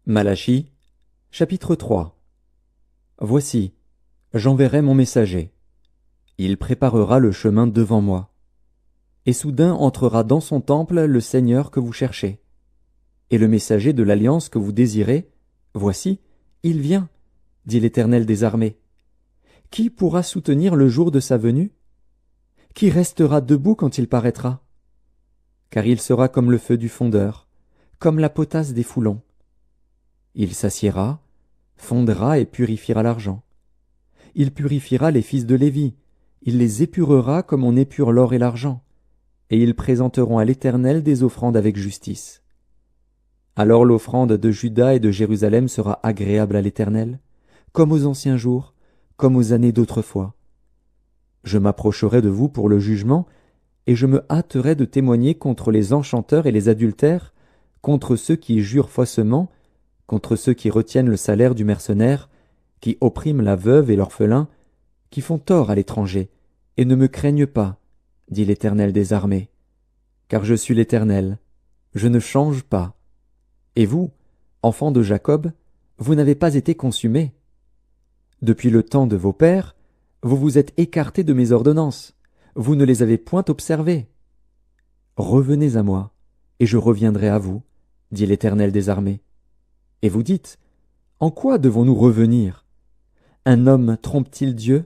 Malachie, chapitre 3. Voici, j'enverrai mon messager. Il préparera le chemin devant moi. Et soudain entrera dans son temple le Seigneur que vous cherchez. Et le messager de l'alliance que vous désirez, voici, il vient, dit l'Éternel des armées. Qui pourra soutenir le jour de sa venue? Qui restera debout quand il paraîtra? Car il sera comme le feu du fondeur, comme la potasse des foulons. Il s'assiera, fondra et purifiera l'argent. Il purifiera les fils de Lévi, il les épurera comme on épure l'or et l'argent, et ils présenteront à l'Éternel des offrandes avec justice. Alors l'offrande de Juda et de Jérusalem sera agréable à l'Éternel, comme aux anciens jours, comme aux années d'autrefois. Je m'approcherai de vous pour le jugement, et je me hâterai de témoigner contre les enchanteurs et les adultères, contre ceux qui jurent faussement, contre ceux qui retiennent le salaire du mercenaire, qui oppriment la veuve et l'orphelin, qui font tort à l'étranger, et ne me craignent pas, dit l'Éternel des armées. Car je suis l'Éternel, je ne change pas. Et vous, enfants de Jacob, vous n'avez pas été consumés. Depuis le temps de vos pères, vous vous êtes écartés de mes ordonnances, vous ne les avez point observées. Revenez à moi, et je reviendrai à vous, dit l'Éternel des armées. Et vous dites, en quoi devons-nous revenir? Un homme trompe-t-il Dieu?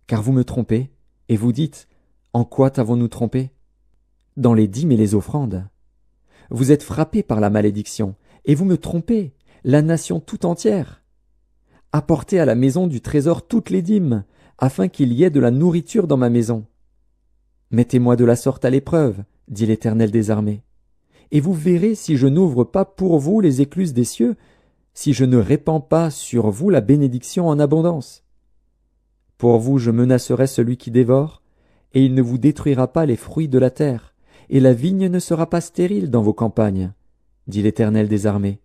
Car vous me trompez, et vous dites, en quoi t'avons-nous trompé? Dans les dîmes et les offrandes. Vous êtes frappés par la malédiction, et vous me trompez, la nation tout entière. Apportez à la maison du trésor toutes les dîmes, afin qu'il y ait de la nourriture dans ma maison. Mettez-moi de la sorte à l'épreuve, dit l'Éternel des armées. Et vous verrez si je n'ouvre pas pour vous les écluses des cieux, si je ne répands pas sur vous la bénédiction en abondance. Pour vous je menacerai celui qui dévore, et il ne vous détruira pas les fruits de la terre, et la vigne ne sera pas stérile dans vos campagnes, dit l'Éternel des armées.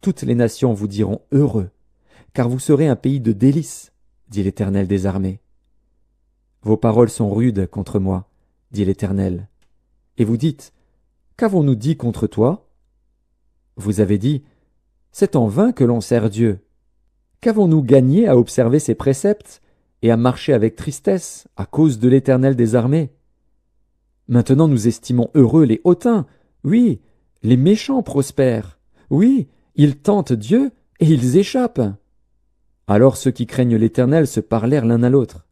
Toutes les nations vous diront heureux, car vous serez un pays de délices, dit l'Éternel des armées. Vos paroles sont rudes contre moi, dit l'Éternel. Et vous dites, qu'avons-nous dit contre toi? Vous avez dit, c'est en vain que l'on sert Dieu. Qu'avons-nous gagné à observer ses préceptes et à marcher avec tristesse à cause de l'Éternel des armées? Maintenant nous estimons heureux les hautains, oui, les méchants prospèrent, oui, ils tentent Dieu et ils échappent. Alors ceux qui craignent l'Éternel se parlèrent l'un à l'autre.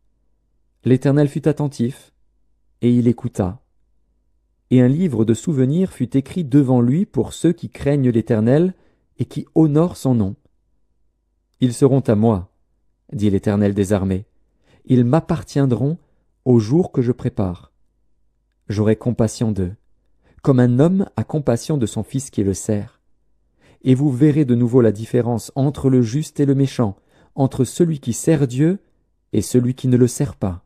L'Éternel fut attentif, et il écouta. Et un livre de souvenirs fut écrit devant lui pour ceux qui craignent l'Éternel et qui honorent son nom. Ils seront à moi, dit l'Éternel des armées. Ils m'appartiendront au jour que je prépare. J'aurai compassion d'eux, comme un homme a compassion de son fils qui le sert. Et vous verrez de nouveau la différence entre le juste et le méchant, entre celui qui sert Dieu et celui qui ne le sert pas.